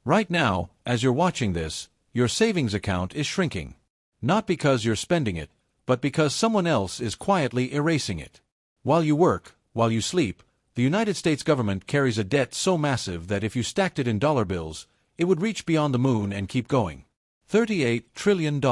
Right now, as you're watching this, your savings account is shrinking. Not because you're spending it, but because someone else is quietly erasing it. While you work, while you sleep, the United States government carries a debt so massive that if you stacked it in dollar bills, it would reach beyond the moon and keep going. $38 trillion.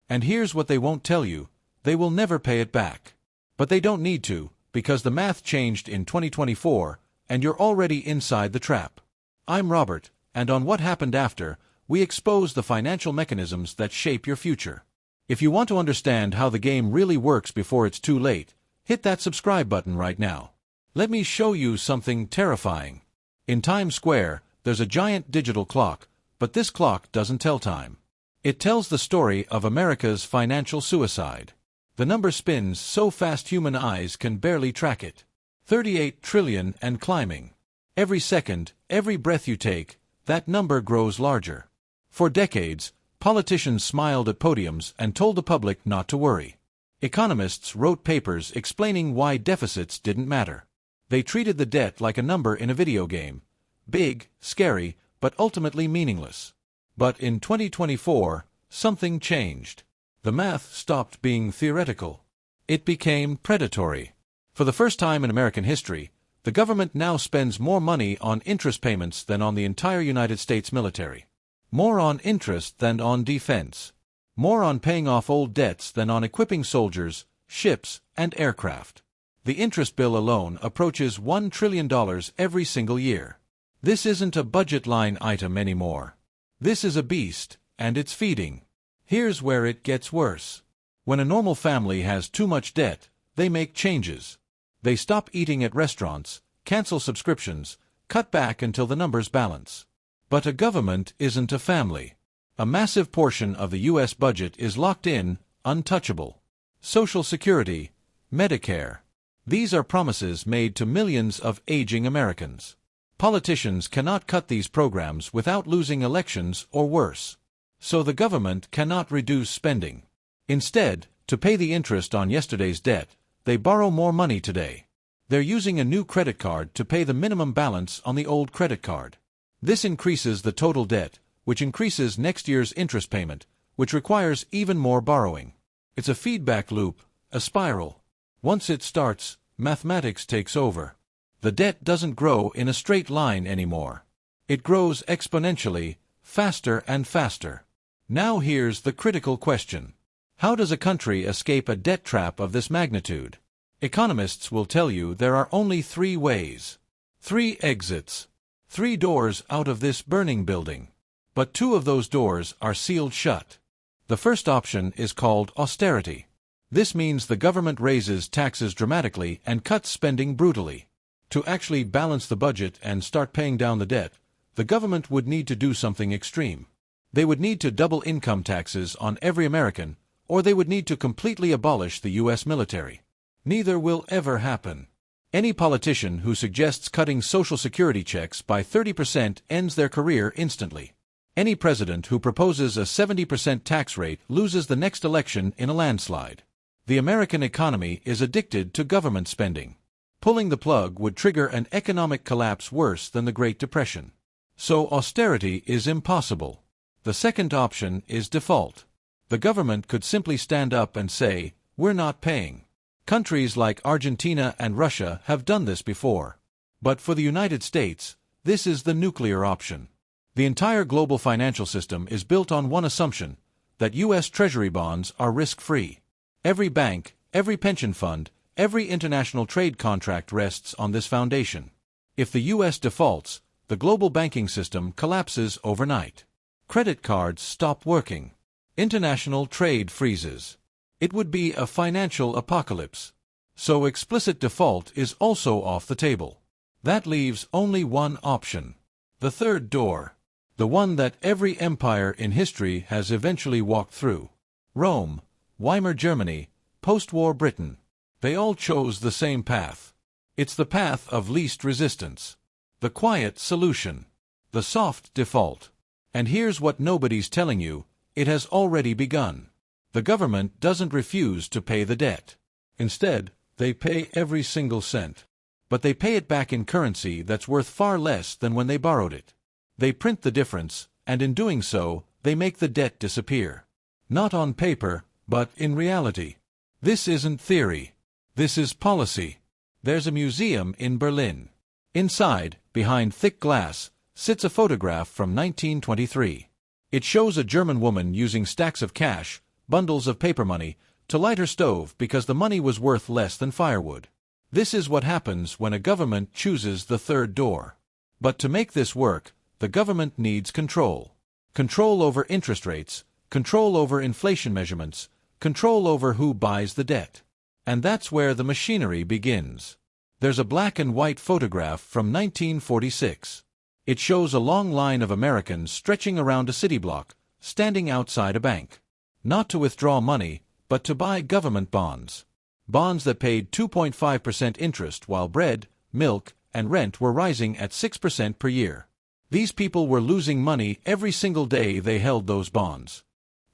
And here's what they won't tell you: they will never pay it back. But they don't need to, because the math changed in 2024, and you're already inside the trap. I'm Robert, and on What Happened After, we expose the financial mechanisms that shape your future. If you want to understand how the game really works before it's too late, hit that subscribe button right now. Let me show you something terrifying. In Times Square, there's a giant digital clock, but this clock doesn't tell time. It tells the story of America's financial suicide. The number spins so fast human eyes can barely track it. 38 trillion and climbing. Every second, every breath you take, that number grows larger. For decades, politicians smiled at podiums and told the public not to worry. Economists wrote papers explaining why deficits didn't matter. They treated the debt like a number in a video game. Big, scary, but ultimately meaningless. But in 2024, something changed. The math stopped being theoretical. It became predatory. For the first time in American history, the government now spends more money on interest payments than on the entire United States military. More on interest than on defense. More on paying off old debts than on equipping soldiers, ships, and aircraft. The interest bill alone approaches $1 trillion every single year. This isn't a budget line item anymore. This is a beast, and it's feeding. Here's where it gets worse. When a normal family has too much debt, they make changes. They stop eating at restaurants, cancel subscriptions, cut back until the numbers balance. But a government isn't a family. A massive portion of the U.S. budget is locked in, untouchable. Social Security, Medicare. These are promises made to millions of aging Americans. Politicians cannot cut these programs without losing elections or worse. So the government cannot reduce spending. Instead, to pay the interest on yesterday's debt, they borrow more money today. They're using a new credit card to pay the minimum balance on the old credit card. This increases the total debt, which increases next year's interest payment, which requires even more borrowing. It's a feedback loop, a spiral. Once it starts, mathematics takes over. The debt doesn't grow in a straight line anymore. It grows exponentially, faster and faster. Now here's the critical question. How does a country escape a debt trap of this magnitude? Economists will tell you there are only 3 ways. 3 exits. 3 doors out of this burning building. But 2 of those doors are sealed shut. The first option is called austerity. This means the government raises taxes dramatically and cuts spending brutally. To actually balance the budget and start paying down the debt, the government would need to do something extreme. They would need to double income taxes on every American, or they would need to completely abolish the U.S. military. Neither will ever happen. Any politician who suggests cutting Social Security checks by 30% ends their career instantly. Any president who proposes a 70% tax rate loses the next election in a landslide. The American economy is addicted to government spending. Pulling the plug would trigger an economic collapse worse than the Great Depression. So austerity is impossible. The second option is default. The government could simply stand up and say, "We're not paying." Countries like Argentina and Russia have done this before. But for the United States, this is the nuclear option. The entire global financial system is built on one assumption, that U.S. Treasury bonds are risk-free. Every bank, every pension fund, every international trade contract rests on this foundation. If the U.S. defaults, the global banking system collapses overnight. Credit cards stop working. International trade freezes. It would be a financial apocalypse. So explicit default is also off the table. That leaves only one option. The third door. The one that every empire in history has eventually walked through. Rome, Weimar Germany, post-war Britain. They all chose the same path. It's the path of least resistance. The quiet solution. The soft default. And here's what nobody's telling you, it has already begun. The government doesn't refuse to pay the debt. Instead, they pay every single cent. But they pay it back in currency that's worth far less than when they borrowed it. They print the difference, and in doing so, they make the debt disappear. Not on paper, but in reality. This isn't theory. This is policy. There's a museum in Berlin. Inside, behind thick glass, sits a photograph from 1923. It shows a German woman using stacks of cash, bundles of paper money, to light her stove because the money was worth less than firewood. This is what happens when a government chooses the third door. But to make this work, the government needs control. Control over interest rates, control over inflation measurements, control over who buys the debt. And that's where the machinery begins. There's a black and white photograph from 1946. It shows a long line of Americans stretching around a city block, standing outside a bank. Not to withdraw money, but to buy government bonds. Bonds that paid 2.5% interest while bread, milk, and rent were rising at 6% per year. These people were losing money every single day they held those bonds.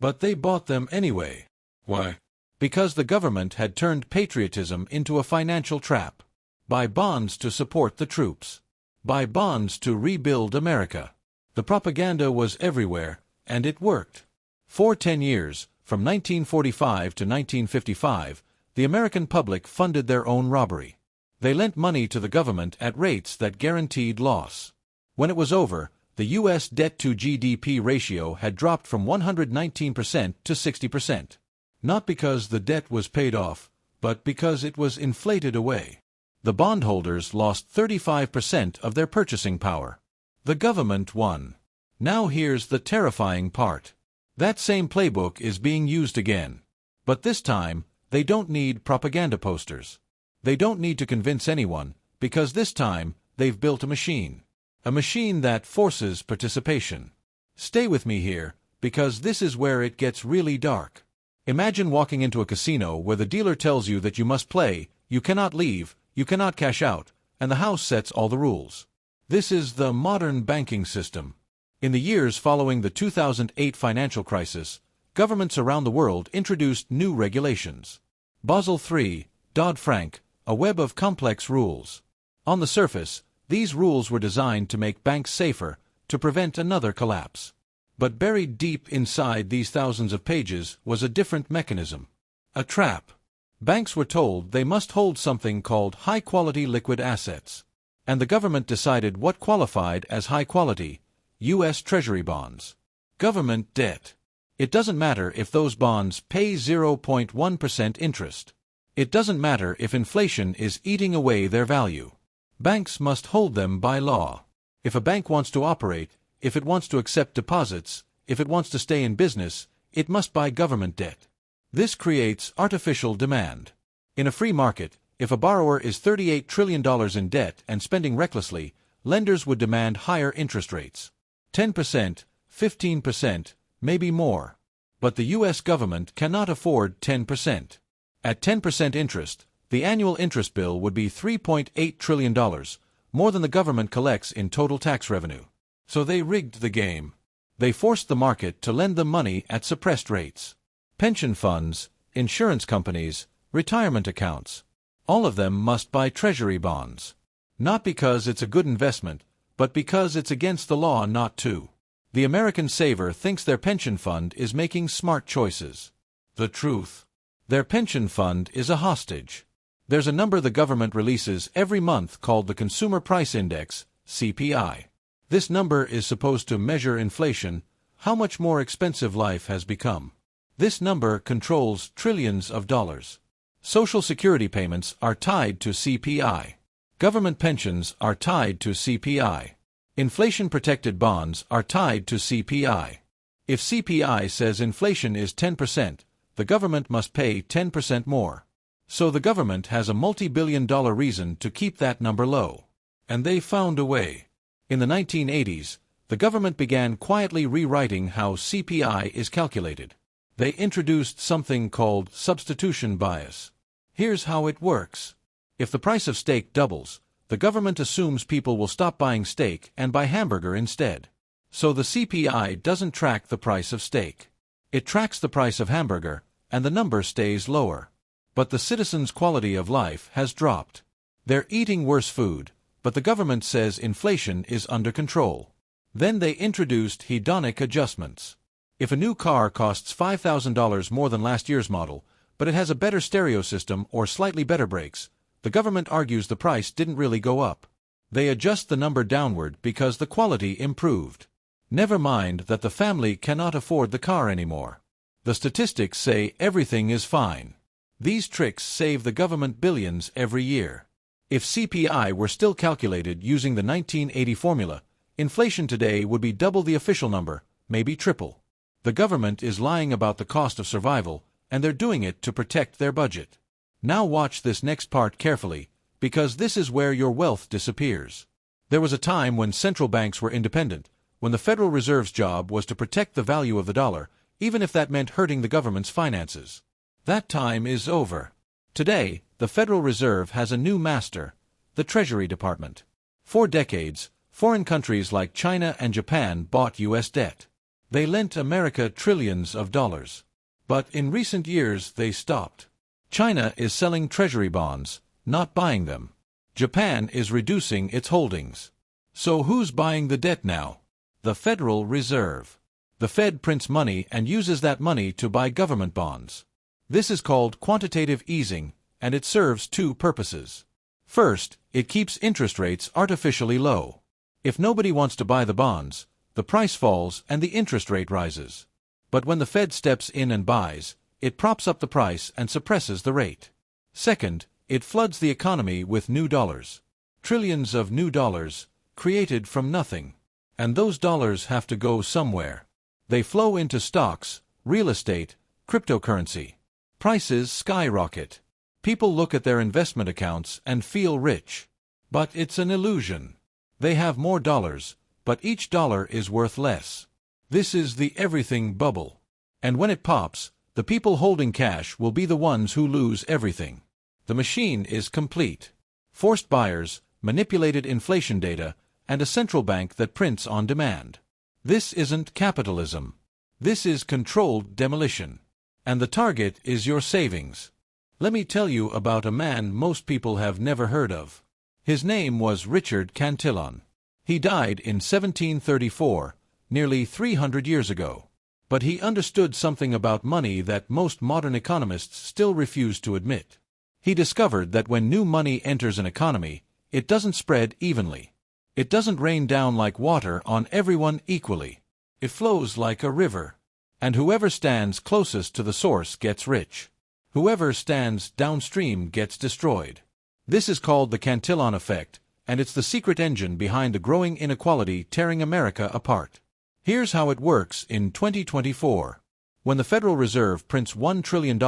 But they bought them anyway. Why? Because the government had turned patriotism into a financial trap. Buy bonds to support the troops. Buy bonds to rebuild America. The propaganda was everywhere, and it worked. For 10 years, from 1945 to 1955, the American public funded their own robbery. They lent money to the government at rates that guaranteed loss. When it was over, the U.S. debt-to-GDP ratio had dropped from 119% to 60%. Not because the debt was paid off, but because it was inflated away. The bondholders lost 35% of their purchasing power. The government won. Now here's the terrifying part. That same playbook is being used again. But this time, they don't need propaganda posters. They don't need to convince anyone, because this time, they've built a machine. A machine that forces participation. Stay with me here, because this is where it gets really dark. Imagine walking into a casino where the dealer tells you that you must play, you cannot leave, you cannot cash out, and the house sets all the rules. This is the modern banking system. In the years following the 2008 financial crisis, governments around the world introduced new regulations. Basel III, Dodd-Frank, a web of complex rules. On the surface, these rules were designed to make banks safer, to prevent another collapse. But buried deep inside these thousands of pages was a different mechanism. A trap. Banks were told they must hold something called high-quality liquid assets. And the government decided what qualified as high-quality, U.S. Treasury bonds. Government debt. It doesn't matter if those bonds pay 0.1% interest. It doesn't matter if inflation is eating away their value. Banks must hold them by law. If a bank wants to operate, if it wants to accept deposits, if it wants to stay in business, it must buy government debt. This creates artificial demand. In a free market, if a borrower is $38 trillion in debt and spending recklessly, lenders would demand higher interest rates. 10%, 15%, maybe more. But the U.S. government cannot afford 10%. At 10% interest, the annual interest bill would be $3.8 trillion, more than the government collects in total tax revenue. So they rigged the game. They forced the market to lend them money at suppressed rates. Pension funds, insurance companies, retirement accounts. All of them must buy treasury bonds. Not because it's a good investment, but because it's against the law not to. The American saver thinks their pension fund is making smart choices. The truth. Their pension fund is a hostage. There's a number the government releases every month called the Consumer Price Index, CPI. This number is supposed to measure inflation, how much more expensive life has become. This number controls trillions of dollars. Social Security payments are tied to CPI. Government pensions are tied to CPI. Inflation-protected bonds are tied to CPI. If CPI says inflation is 10%, the government must pay 10% more. So the government has a multi-billion-dollar reason to keep that number low. And they found a way. In the 1980s, the government began quietly rewriting how CPI is calculated. They introduced something called substitution bias. Here's how it works. If the price of steak doubles, the government assumes people will stop buying steak and buy hamburger instead. So the CPI doesn't track the price of steak. It tracks the price of hamburger, and the number stays lower. But the citizens' quality of life has dropped. They're eating worse food, but the government says inflation is under control. Then they introduced hedonic adjustments. If a new car costs $5,000 more than last year's model, but it has a better stereo system or slightly better brakes, the government argues the price didn't really go up. They adjust the number downward because the quality improved. Never mind that the family cannot afford the car anymore. The statistics say everything is fine. These tricks save the government billions every year. If CPI were still calculated using the 1980 formula, inflation today would be double the official number, maybe triple. The government is lying about the cost of survival, and they're doing it to protect their budget. Now watch this next part carefully, because this is where your wealth disappears. There was a time when central banks were independent, when the Federal Reserve's job was to protect the value of the dollar, even if that meant hurting the government's finances. That time is over. Today, the Federal Reserve has a new master, the Treasury Department. For decades, foreign countries like China and Japan bought U.S. debt. They lent America trillions of dollars. But in recent years, they stopped. China is selling treasury bonds, not buying them. Japan is reducing its holdings. So who's buying the debt now? The Federal Reserve. The Fed prints money and uses that money to buy government bonds. This is called quantitative easing, and it serves two purposes. First, it keeps interest rates artificially low. If nobody wants to buy the bonds, the price falls and the interest rate rises. But when the Fed steps in and buys, it props up the price and suppresses the rate. Second, it floods the economy with new dollars. Trillions of new dollars, created from nothing. And those dollars have to go somewhere. They flow into stocks, real estate, cryptocurrency. Prices skyrocket. People look at their investment accounts and feel rich. But it's an illusion. They have more dollars, but each dollar is worth less. This is the everything bubble. And when it pops, the people holding cash will be the ones who lose everything. The machine is complete. Forced buyers, manipulated inflation data, and a central bank that prints on demand. This isn't capitalism. This is controlled demolition. And the target is your savings. Let me tell you about a man most people have never heard of. His name was Richard Cantillon. He died in 1734, nearly 300 years ago. But he understood something about money that most modern economists still refuse to admit. He discovered that when new money enters an economy, it doesn't spread evenly. It doesn't rain down like water on everyone equally. It flows like a river. And whoever stands closest to the source gets rich. Whoever stands downstream gets destroyed. This is called the Cantillon effect, and it's the secret engine behind the growing inequality tearing America apart. Here's how it works in 2024. When the Federal Reserve prints $1 trillion,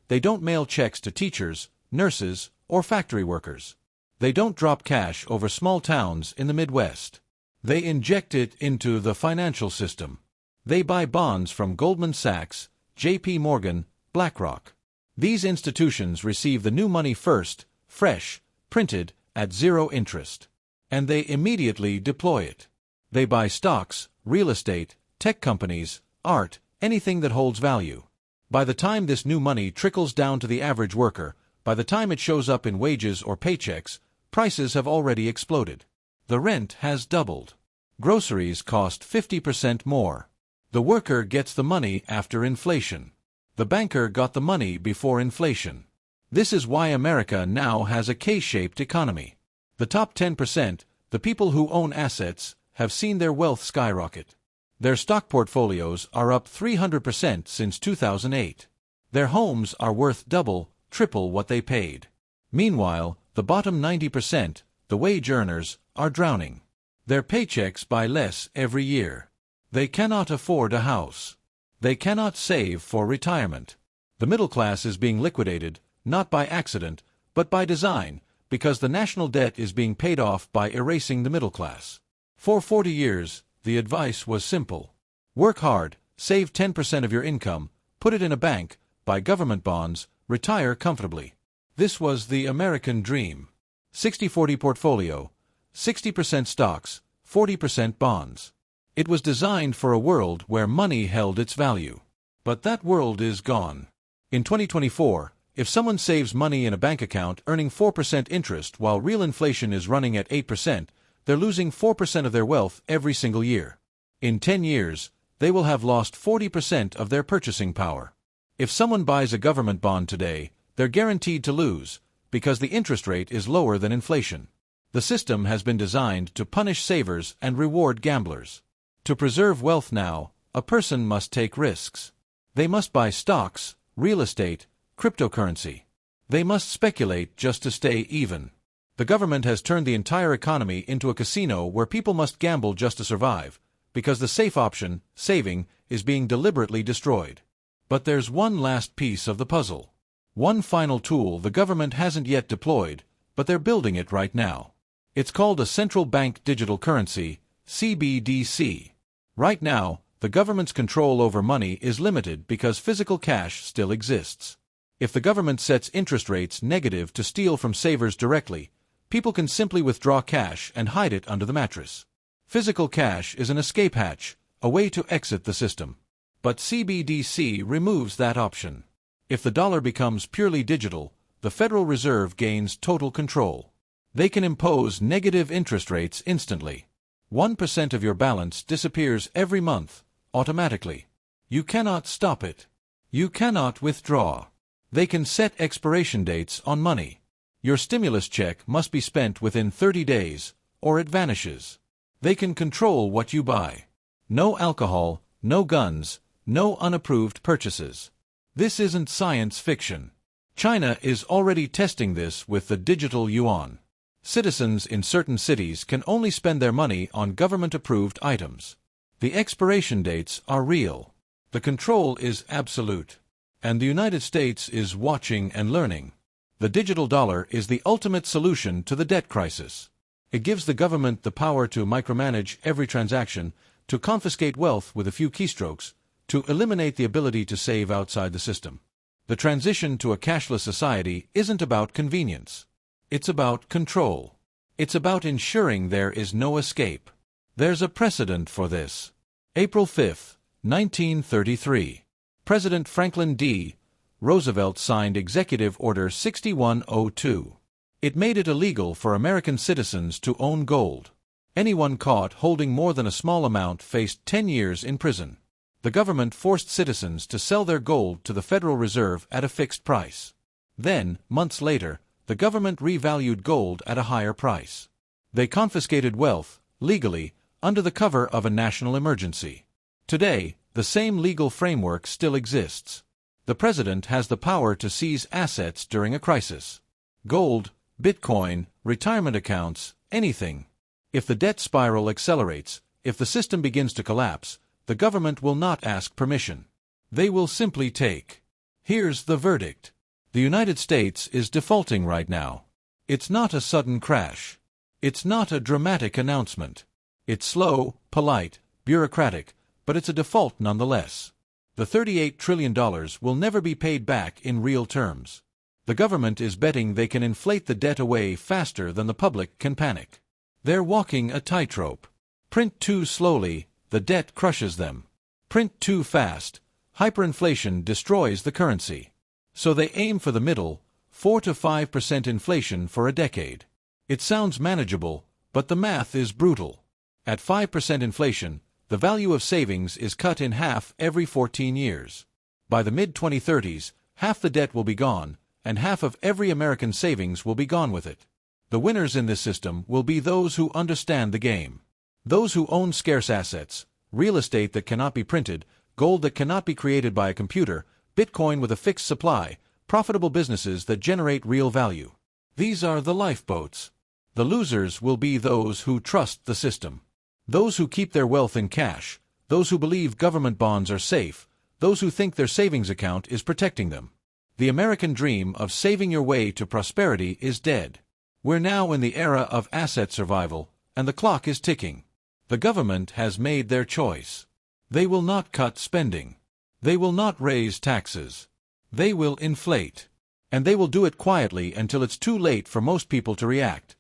they don't mail checks to teachers, nurses, or factory workers. They don't drop cash over small towns in the Midwest. They inject it into the financial system. They buy bonds from Goldman Sachs, J.P. Morgan, BlackRock. These institutions receive the new money first, fresh, printed, at zero interest. And they immediately deploy it. They buy stocks, real estate, tech companies, art, anything that holds value. By the time this new money trickles down to the average worker, by the time it shows up in wages or paychecks, prices have already exploded. The rent has doubled. Groceries cost 50% more. The worker gets the money after inflation. The banker got the money before inflation. This is why America now has a K-shaped economy. The top 10%, the people who own assets, have seen their wealth skyrocket. Their stock portfolios are up 300% since 2008. Their homes are worth double, triple what they paid. Meanwhile, the bottom 90%, the wage earners, are drowning. Their paychecks buy less every year. They cannot afford a house. They cannot save for retirement. The middle class is being liquidated, not by accident, but by design, because the national debt is being paid off by erasing the middle class. For 40 years, the advice was simple. Work hard, save 10% of your income, put it in a bank, buy government bonds, retire comfortably. This was the American dream. 60-40 portfolio, 60% stocks, 40% bonds. It was designed for a world where money held its value. But that world is gone. In 2024, if someone saves money in a bank account earning 4% interest while real inflation is running at 8%, they're losing 4% of their wealth every single year. In 10 years, they will have lost 40% of their purchasing power. If someone buys a government bond today, they're guaranteed to lose, because the interest rate is lower than inflation. The system has been designed to punish savers and reward gamblers. To preserve wealth now, a person must take risks. They must buy stocks, real estate, cryptocurrency. They must speculate just to stay even. The government has turned the entire economy into a casino where people must gamble just to survive, because the safe option, saving, is being deliberately destroyed. But there's one last piece of the puzzle. One final tool the government hasn't yet deployed, but they're building it right now. It's called a central bank digital currency, CBDC. Right now, the government's control over money is limited because physical cash still exists. If the government sets interest rates negative to steal from savers directly, people can simply withdraw cash and hide it under the mattress. Physical cash is an escape hatch, a way to exit the system. But CBDC removes that option. If the dollar becomes purely digital, the Federal Reserve gains total control. They can impose negative interest rates instantly. 1% of your balance disappears every month, automatically. You cannot stop it. You cannot withdraw. They can set expiration dates on money. Your stimulus check must be spent within 30 days, or it vanishes. They can control what you buy. No alcohol, no guns, no unapproved purchases. This isn't science fiction. China is already testing this with the digital yuan. Citizens in certain cities can only spend their money on government-approved items. The expiration dates are real. The control is absolute. And the United States is watching and learning. The digital dollar is the ultimate solution to the debt crisis. It gives the government the power to micromanage every transaction, to confiscate wealth with a few keystrokes, to eliminate the ability to save outside the system. The transition to a cashless society isn't about convenience. It's about control. It's about ensuring there is no escape. There's a precedent for this. April 5, 1933. President Franklin D. Roosevelt signed Executive Order 6102. It made it illegal for American citizens to own gold. Anyone caught holding more than a small amount faced 10 years in prison. The government forced citizens to sell their gold to the Federal Reserve at a fixed price. Then, months later, the government revalued gold at a higher price. They confiscated wealth, legally, under the cover of a national emergency. Today, the same legal framework still exists. The president has the power to seize assets during a crisis. Gold, Bitcoin, retirement accounts, anything. If the debt spiral accelerates, if the system begins to collapse, the government will not ask permission. They will simply take. Here's the verdict. The United States is defaulting right now. It's not a sudden crash. It's not a dramatic announcement. It's slow, polite, bureaucratic, but it's a default nonetheless. The $38 trillion will never be paid back in real terms. The government is betting they can inflate the debt away faster than the public can panic. They're walking a tightrope. Print too slowly, the debt crushes them. Print too fast, hyperinflation destroys the currency. So they aim for the middle, 4 to 5% inflation for a decade. It sounds manageable, but the math is brutal. At 5% inflation, the value of savings is cut in half every 14 years. By the mid-2030s, half the debt will be gone, and half of every American savings will be gone with it. The winners in this system will be those who understand the game. Those who own scarce assets, real estate that cannot be printed, gold that cannot be created by a computer, Bitcoin with a fixed supply, profitable businesses that generate real value. These are the lifeboats. The losers will be those who trust the system. Those who keep their wealth in cash, those who believe government bonds are safe, those who think their savings account is protecting them. The American dream of saving your way to prosperity is dead. We're now in the era of asset survival, and the clock is ticking. The government has made their choice. They will not cut spending. They will not raise taxes. They will inflate. And they will do it quietly until it's too late for most people to react.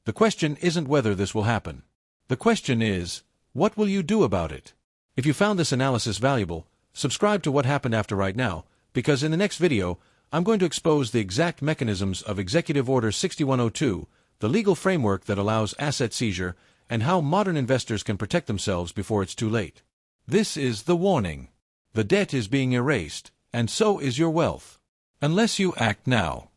The question isn't whether this will happen. The question is, what will you do about it? If you found this analysis valuable, subscribe to What Happened After right now, because in the next video, I'm going to expose the exact mechanisms of Executive Order 6102, the legal framework that allows asset seizure, and how modern investors can protect themselves before it's too late. This is the warning. The debt is being erased, and so is your wealth. Unless you act now.